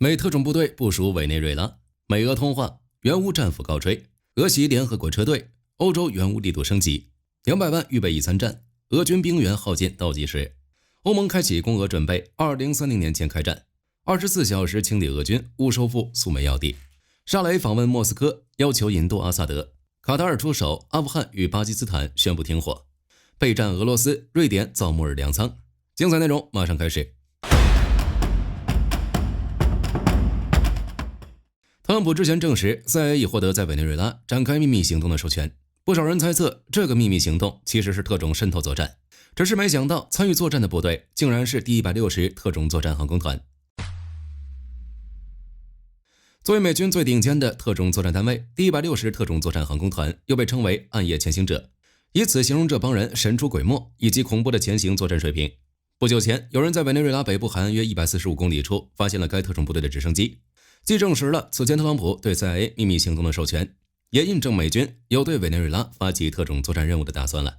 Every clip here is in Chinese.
美特种部队部署委内瑞拉，美俄通话，援乌战斧告吹，俄袭联合国车队，欧洲援乌力度升级，200万预备役参战，俄军兵员耗尽倒计时，欧盟开启攻俄准备，2030年前开战，24小时清理俄军，勿收复苏美要地。沙雷访问莫斯科，要求引渡阿萨德。卡塔尔出手，阿富汗与巴基斯坦宣布停火。备战俄罗斯，瑞典造末日粮仓。精彩内容马上开始。特朗普之前证实 CIA 已获得在委内瑞拉展开秘密行动的授权，不少人猜测这个秘密行动其实是特种渗透作战，只是没想到参与作战的部队竟然是第160特种作战航空团。作为美军最顶尖的特种作战单位，第160特种作战航空团又被称为暗夜前行者，以此形容这帮人神出鬼没以及恐怖的前行作战水平。不久前，有人在委内瑞拉北部海岸约145公里处发现了该特种部队的直升机，既证实了此前特朗普对 CIA 秘密行动的授权，也印证美军有对委内瑞拉发起特种作战任务的打算了。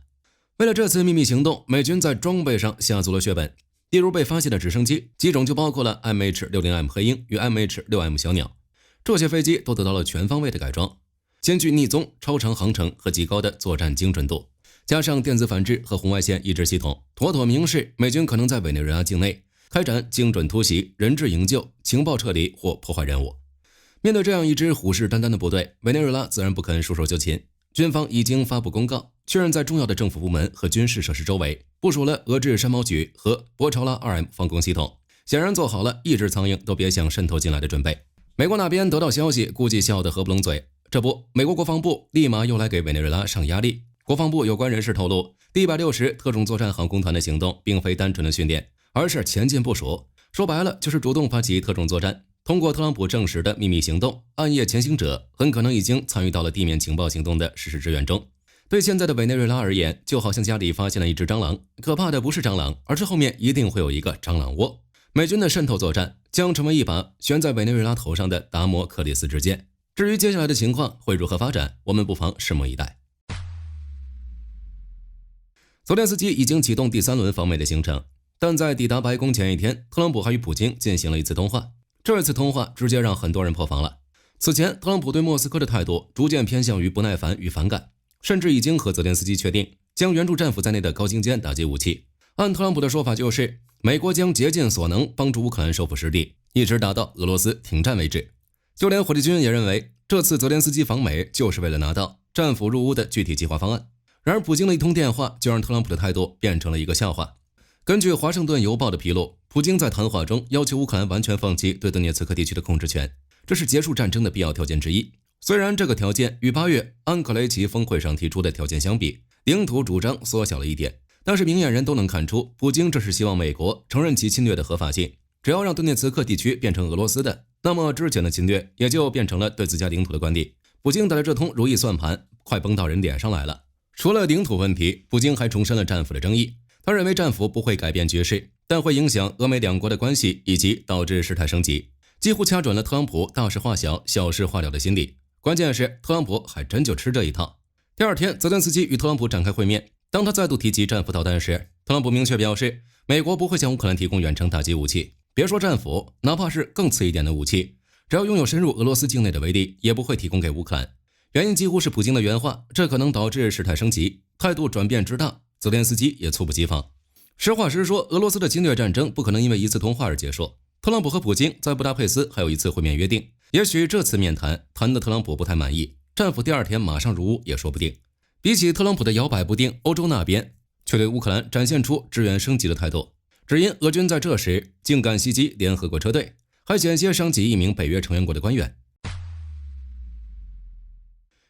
为了这次秘密行动，美军在装备上下足了血本，例如被发现的直升机机种就包括了 MH-60M 黑鹰与 MH-6M 小鸟，这些飞机都得到了全方位的改装，兼具逆踪、超长航程和极高的作战精准度，加上电子反制和红外线抑制系统，妥妥明示美军可能在委内瑞拉境内开展精准突袭、人质营救、情报撤离或破坏任务。面对这样一支虎视眈眈的部队，委内瑞拉自然不肯束手就擒。军方已经发布公告，确认在重要的政府部门和军事设施周围部署了俄制山猫举和博朝拉 2M 防空系统，显然做好了一只苍蝇都别想渗透进来的准备。美国那边得到消息，估计笑得合不拢嘴。这不，美国国防部立马又来给委内瑞拉上压力。国防部有关人士透露，第160特种作战航空团的行动并非单纯的训练，而是前进部署，说白了就是主动发起特种作战。通过特朗普证实的秘密行动，暗夜前行者很可能已经参与到了地面情报行动的实施支援中。对现在的委内瑞拉而言，就好像家里发现了一只蟑螂，可怕的不是蟑螂，而是后面一定会有一个蟑螂窝。美军的渗透作战将成为一把悬在委内瑞拉头上的达摩克里斯之剑。至于接下来的情况会如何发展，我们不妨拭目以待。泽连斯基已经启动第3轮访美的行程，但在抵达白宫前一天，特朗普还与普京进行了一次通话。这次通话直接让很多人破防了。此前，特朗普对莫斯科的态度逐渐偏向于不耐烦与反感，甚至已经和泽连斯基确定将援助战俘在内的高精尖打击武器。按特朗普的说法就是，美国将竭尽所能帮助乌克兰收复失地，一直打到俄罗斯停战为止。就连火力军也认为，这次泽连斯基访美就是为了拿到战俘入乌的具体计划方案。然而，普京的一通电话就让特朗普的态度变成了一个笑话。根据《华盛顿邮报》的披露，普京在谈话中要求乌克兰完全放弃对顿涅茨克地区的控制权，这是结束战争的必要条件之一。虽然这个条件与8月安克雷奇峰会上提出的条件相比，领土主张缩小了一点，但是明眼人都能看出，普京这是希望美国承认其侵略的合法性。只要让顿涅茨克地区变成俄罗斯的，那么之前的侵略也就变成了对自家领土的关闭。普京打的这通如意算盘快崩到人脸上来了。除了领土问题，普京还重申了战俘的争议。他认为战俘不会改变局势，但会影响俄美两国的关系，以及导致事态升级，几乎掐准了特朗普大事化小、小事化了的心理。关键是特朗普还真就吃这一套。第二天，泽连斯基与特朗普展开会面。当他再度提及战俘导弹时，特朗普明确表示，美国不会向乌克兰提供远程打击武器，别说战俘，哪怕是更次一点的武器，只要拥有深入俄罗斯境内的威力，也不会提供给乌克兰。原因几乎是普京的原话，这可能导致事态升级，态度转变之大，泽连斯基也猝不及防。实话实说，俄罗斯的侵略战争不可能因为一次通话而结束。特朗普和普京在布达佩斯还有一次会面约定，也许这次面谈的特朗普不太满意，战俘第二天马上入乌也说不定。比起特朗普的摇摆不定，欧洲那边却对乌克兰展现出支援升级的态度。只因俄军在这时竟敢袭击联合国车队，还险些伤及一名北约成员国的官员。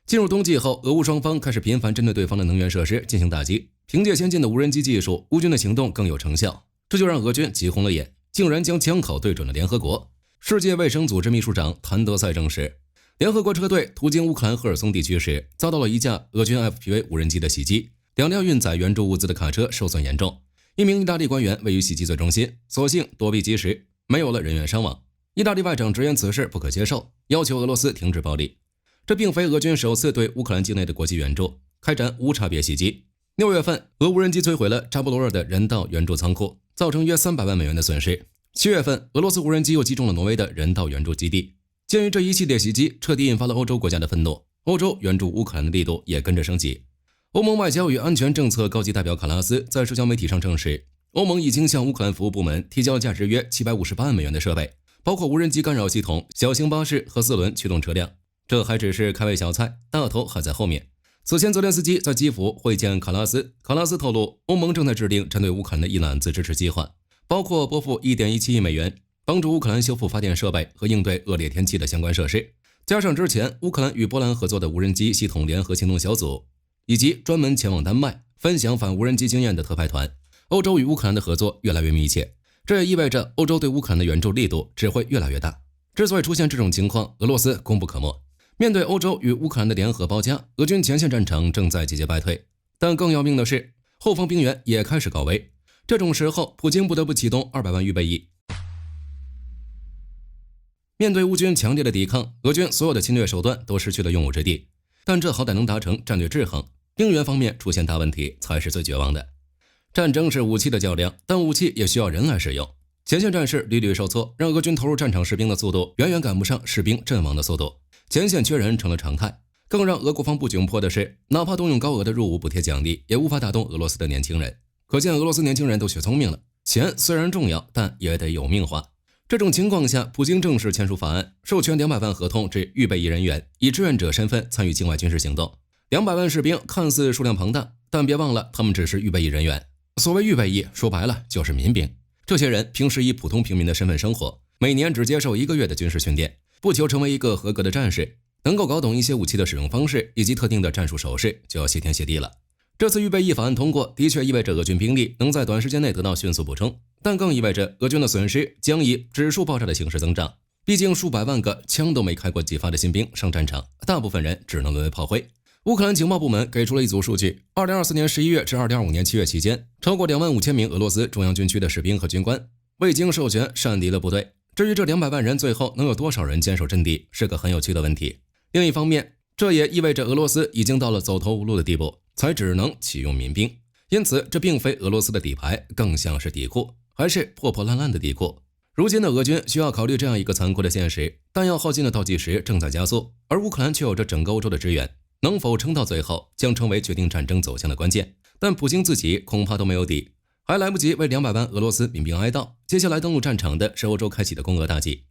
进入冬季后，俄乌双方开始频繁针对对方的能源设施进行打击。凭借先进的无人机技术，乌军的行动更有成效，这就让俄军急红了眼，竟然将枪口对准了联合国。世界卫生组织秘书长谭德赛证实，联合国车队途经乌克兰赫尔松地区时，遭到了一架俄军 FPV 无人机的袭击，2辆运载援助物资的卡车受损严重。一名意大利官员位于袭击最中心，所幸躲避及时，没有了人员伤亡。意大利外长直言此事不可接受，要求俄罗斯停止暴力。这并非俄军首次对乌克兰境内的国际援助开展无差别袭击。6月份，俄无人机摧毁了扎波罗热的人道援助仓库，造成约300万美元的损失。7月份，俄罗斯无人机又击中了挪威的人道援助基地。鉴于这一系列袭击彻底引发了欧洲国家的愤怒，欧洲援助乌克兰的力度也跟着升级。欧盟外交与安全政策高级代表卡拉斯在社交媒体上证实，欧盟已经向乌克兰服务部门提交价值约758万美元的设备，包括无人机干扰系统、小型巴士和4轮驱动车辆。这还只是开胃小菜，大头还在后面。此前，泽连斯基在基辅会见卡拉斯，卡拉斯透露，欧盟正在制定针对乌克兰的一揽子支持计划，包括拨付1.17亿美元，帮助乌克兰修复发电设备和应对恶劣天气的相关设施，加上之前乌克兰与波兰合作的无人机系统联合行动小组，以及专门前往丹麦分享反无人机经验的特派团，欧洲与乌克兰的合作越来越密切。这也意味着欧洲对乌克兰的援助力度只会越来越大。之所以出现这种情况，俄罗斯功不可没。面对欧洲与乌克兰的联合包夹，俄军前线战场正在节节败退。但更要命的是，后方兵员也开始告危。这种时候，普京不得不启动200万预备役。面对乌军强烈的抵抗，俄军所有的侵略手段都失去了用武之地。但这好歹能达成战略制衡，兵员方面出现大问题才是最绝望的。战争是武器的较量，但武器也需要人来使用。前线战事屡屡受挫，让俄军投入战场士兵的速度远远赶不上士兵阵亡的速度。前线缺人成了常态，更让俄国防部窘迫的是，哪怕动用高额的入伍补贴奖励，也无法打动俄罗斯的年轻人。可见俄罗斯年轻人都学聪明了，钱虽然重要，但也得有命花。这种情况下，普京正式签署法案，授权200万合同至预备役人员，以志愿者身份参与境外军事行动。200万士兵看似数量庞大，但别忘了，他们只是预备役人员。所谓预备役，说白了就是民兵。这些人平时以普通平民的身份生活，每年只接受1个月的军事训练，不求成为一个合格的战士，能够搞懂一些武器的使用方式以及特定的战术手势，就要谢天谢地了。这次预备役法案通过，的确意味着俄军兵力能在短时间内得到迅速补充，但更意味着俄军的损失将以指数爆炸的形式增长。毕竟数百万个枪都没开过几发的新兵上战场，大部分人只能沦为炮灰。乌克兰情报部门给出了一组数据，2024年11月至2025年7月期间，超过25000名俄罗斯中央军区的士兵和军官未经授权擅敌了部队。至于这200万人最后能有多少人坚守阵地，是个很有趣的问题。另一方面，这也意味着俄罗斯已经到了走投无路的地步，才只能启用民兵。因此，这并非俄罗斯的底牌，更像是底裤，还是破破烂烂的底裤。如今的俄军需要考虑这样一个残酷的现实：弹药耗尽的倒计时正在加速，而乌克兰却有着整个欧洲的支援，能否撑到最后，将成为决定战争走向的关键。但普京自己恐怕都没有底，还来不及为200万俄罗斯民兵哀悼，接下来登陆战场的是欧洲开启的攻俄大计。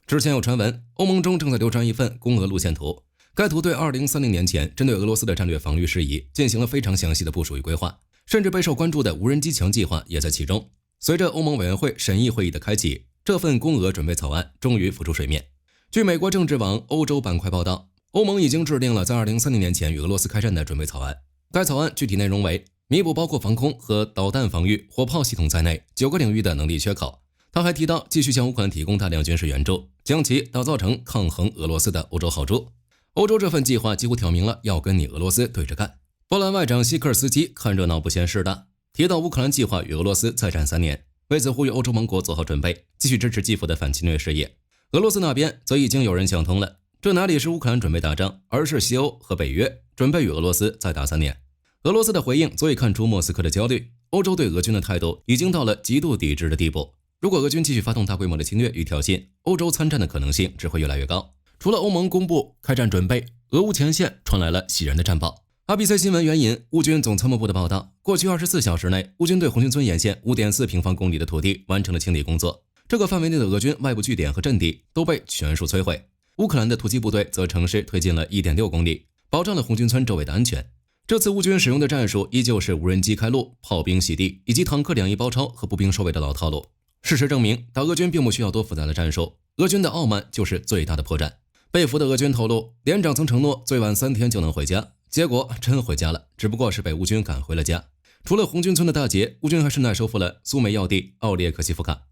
之前有传闻，欧盟中正在流传一份攻俄路线图，该图对2030年前针对俄罗斯的战略防御事宜进行了非常详细的部署与规划，甚至备受关注的无人机墙计划也在其中。随着欧盟委员会审议会议的开启，这份攻俄准备草案终于浮出水面。据美国政治网欧洲板块报道，欧盟已经制定了在2030年前与俄罗斯开战的准备草案。该草案具体内容为弥补包括防空和导弹防御、火炮系统在内9个领域的能力缺口。他还提到继续向乌克兰提供大量军事援助，将其打造成抗衡俄罗斯的欧洲豪猪。欧洲这份计划几乎挑明了要跟你俄罗斯对着干。波兰外长希科尔斯基看热闹不嫌事大，提到乌克兰计划与俄罗斯再战3年，为此呼吁欧洲盟国做好准备，继续支持基辅的反侵略事业。俄罗斯那边则已经有人想通了，这哪里是乌克兰准备打仗，而是西欧和北约准备与俄罗斯再打3年。俄罗斯的回应足以看出莫斯科的焦虑，欧洲对俄军的态度已经到了极度抵制的地步。如果俄军继续发动大规模的侵略与挑衅，欧洲参战的可能性只会越来越高。除了欧盟公布开战准备，俄乌前线传来了喜人的战报。ABC 新闻援引乌军总参谋部的报道，过去24小时内，乌军对红军村沿线 5.4 平方公里的土地完成了清理工作。这个范围内的俄军外部据点和阵地都被全数摧毁。乌克兰的突击部队则乘势推进了 1.6 公里，保障了红军村周围的安全。这次乌军使用的战术依旧是无人机开路、炮兵洗地以及坦克两翼包抄和步兵收围的老套路。事实证明，打俄军并不需要多复杂的战术，俄军的傲慢就是最大的破绽。被俘的俄军透露，连长曾承诺最晚3天就能回家，结果真回家了，只不过是被乌军赶回了家。除了红军村的大捷，乌军还顺带收复了苏梅要地奥列克西夫卡。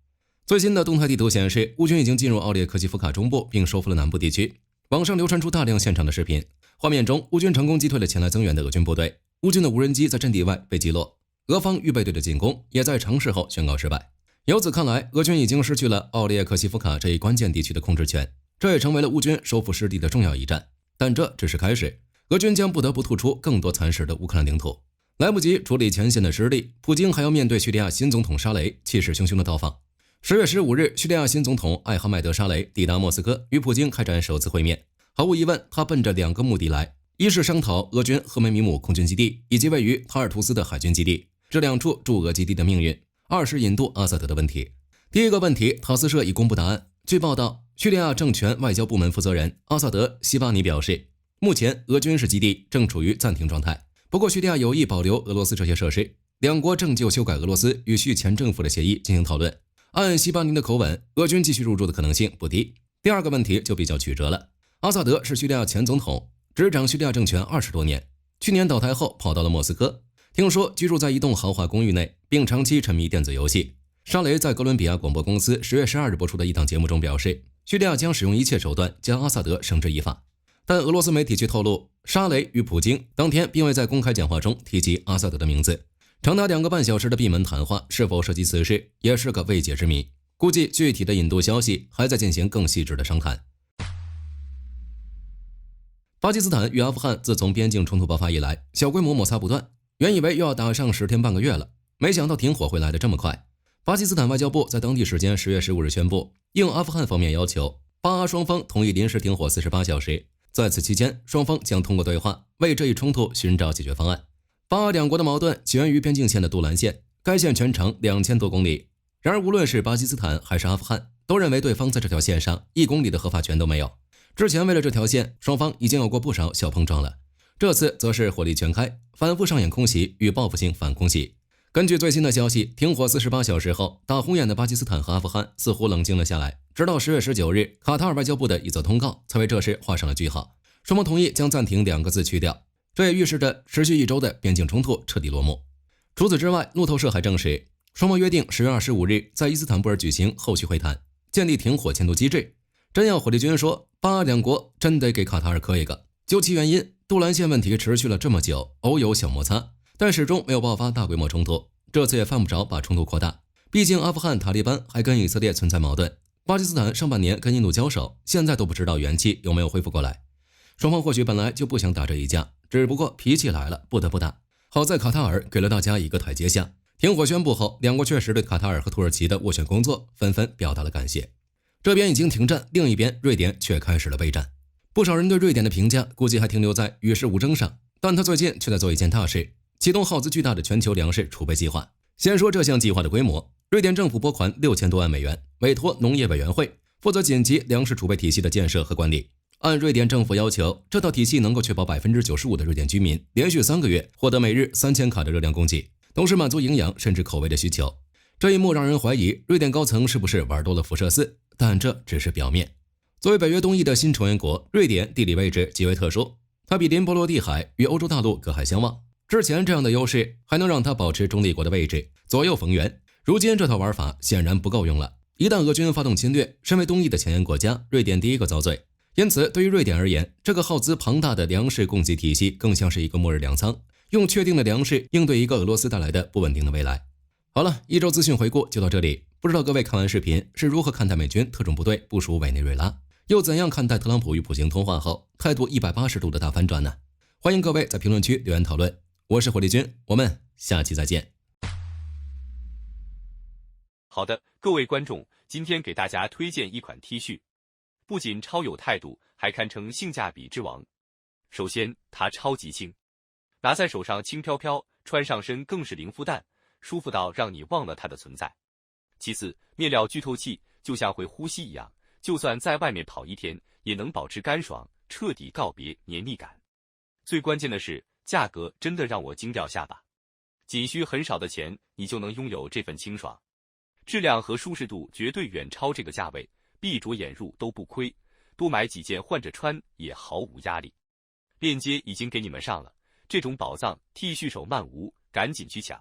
最新的动态地图显示，乌军已经进入奥列克西夫卡中部，并收复了南部地区。网上流传出大量现场的视频，画面中乌军成功击退了前来增援的俄军部队，乌军的无人机在阵地外被击落，俄方预备队的进攻也在尝试后宣告失败。由此看来，俄军已经失去了奥列克西夫卡这一关键地区的控制权，这也成为了乌军收复失地的重要一战。但这只是开始，俄军将不得不吐出更多蚕食的乌克兰领土。来不及处理前线的失利，普京还要面对叙利亚新总统沙雷气势汹汹的到访。10月15日，叙利亚新总统艾哈迈德·沙雷抵达莫斯科，与普京开展首次会面。毫无疑问，他奔着2个目的来：一是商讨俄军赫梅米姆空军基地以及位于塔尔图斯的海军基地这2处驻俄基地的命运；二是引渡阿萨德的问题。第一个问题，塔斯社已公布答案。据报道，叙利亚政权外交部门负责人阿萨德·西巴尼表示，目前俄军事基地正处于暂停状态，不过叙利亚有意保留俄罗斯这些设施，两国正就修改俄罗斯与叙前政府的协议进行讨论。按西巴尼的口吻，俄军继续入驻的可能性不低。第二个问题就比较曲折了。阿萨德是叙利亚前总统，执掌叙利亚政权20多年，去年倒台后跑到了莫斯科，听说居住在一栋豪华公寓内，并长期沉迷电子游戏。沙雷在哥伦比亚广播公司10月12日播出的一档节目中表示，叙利亚将使用一切手段将阿萨德绳之以法。但俄罗斯媒体却透露，沙雷与普京当天并未在公开讲话中提及阿萨德的名字。长达2个半小时的闭门谈话是否涉及此事，也是个未解之谜。估计具体的引渡消息还在进行更细致的商谈。巴基斯坦与阿富汗自从边境冲突爆发以来，小规模摩擦不断，原以为又要打上10天半个月了，没想到停火会来得这么快。巴基斯坦外交部在当地时间10月15日宣布，应阿富汗方面要求，巴阿双方同意临时停火48小时，在此期间，双方将通过对话为这一冲突寻找解决方案。巴阿两国的矛盾起源于边境线的杜兰线，该线全长2000多公里。然而，无论是巴基斯坦还是阿富汗，都认为对方在这条线上1公里的合法权都没有。之前为了这条线，双方已经有过不少小碰撞了，这次则是火力全开，反复上演空袭与报复性反空袭。根据最新的消息，停火48小时后，打红眼的巴基斯坦和阿富汗似乎冷静了下来，直到10月19日，卡塔尔外交部的一则通告才为这事画上了句号。双方同意将暂停2个字去掉，这也预示着持续1周的边境冲突彻底落幕。除此之外，路透社还证实，双方约定10月25日在伊斯坦布尔举行后续会谈，建立停火监督机制。真要火力军说，巴阿两国真得给卡塔尔磕一个。究其原因，杜兰线问题持续了这么久，偶有小摩擦，但始终没有爆发大规模冲突。这次也犯不着把冲突扩大，毕竟阿富汗塔利班还跟以色列存在矛盾，巴基斯坦上半年跟印度交手，现在都不知道元气有没有恢复过来。双方或许本来就不想打这一架，只不过脾气来了，不得不打。好在卡塔尔给了大家一个台阶下。停火宣布后，两国确实对卡塔尔和土耳其的斡旋工作纷纷表达了感谢。这边已经停战，另一边瑞典却开始了备战。不少人对瑞典的评价估计还停留在与世无争上，但他最近却在做一件大事，启动耗资巨大的全球粮食储备计划。先说这项计划的规模，瑞典政府拨款6000多万美元，委托农业委员会负责紧急粮食储备体系的建设和管理。按瑞典政府要求，这套体系能够确保95%的瑞典居民连续3个月获得每日3000卡的热量供给，同时满足营养甚至口味的需求。这一幕让人怀疑瑞典高层是不是玩多了辐射4，但这只是表面。作为北约东翼的新成员国，瑞典地理位置极为特殊，它比邻波罗的海与欧洲大陆隔海相望。之前这样的优势还能让它保持中立国的位置，左右逢源。如今这套玩法显然不够用了，一旦俄军发动侵略，身为东翼的前沿国家，瑞典第一个遭罪。因此，对于瑞典而言，这个耗资庞大的粮食供给体系更像是一个末日粮仓，用确定的粮食应对一个俄罗斯带来的不稳定的未来。好了，一周资讯回顾就到这里。不知道各位看完视频是如何看待美军特种部队部署委内瑞拉，又怎样看待特朗普与普京通话后态度180度的大反转呢？欢迎各位在评论区留言讨论。我是火力军，我们下期再见。好的，各位观众，今天给大家推荐一款 T 恤，不仅超有态度，还堪称性价比之王。首先，它超级轻，拿在手上轻飘飘，穿上身更是零负担，舒服到让你忘了它的存在。其次，面料具透气，就像会呼吸一样，就算在外面跑1天，也能保持干爽，彻底告别黏腻感。最关键的是，价格真的让我惊掉下巴，仅需很少的钱，你就能拥有这份清爽。质量和舒适度绝对远超这个价位，闭着眼入都不亏，多买几件换着穿也毫无压力。链接已经给你们上了，这种宝藏 T 恤手慢无，赶紧去抢。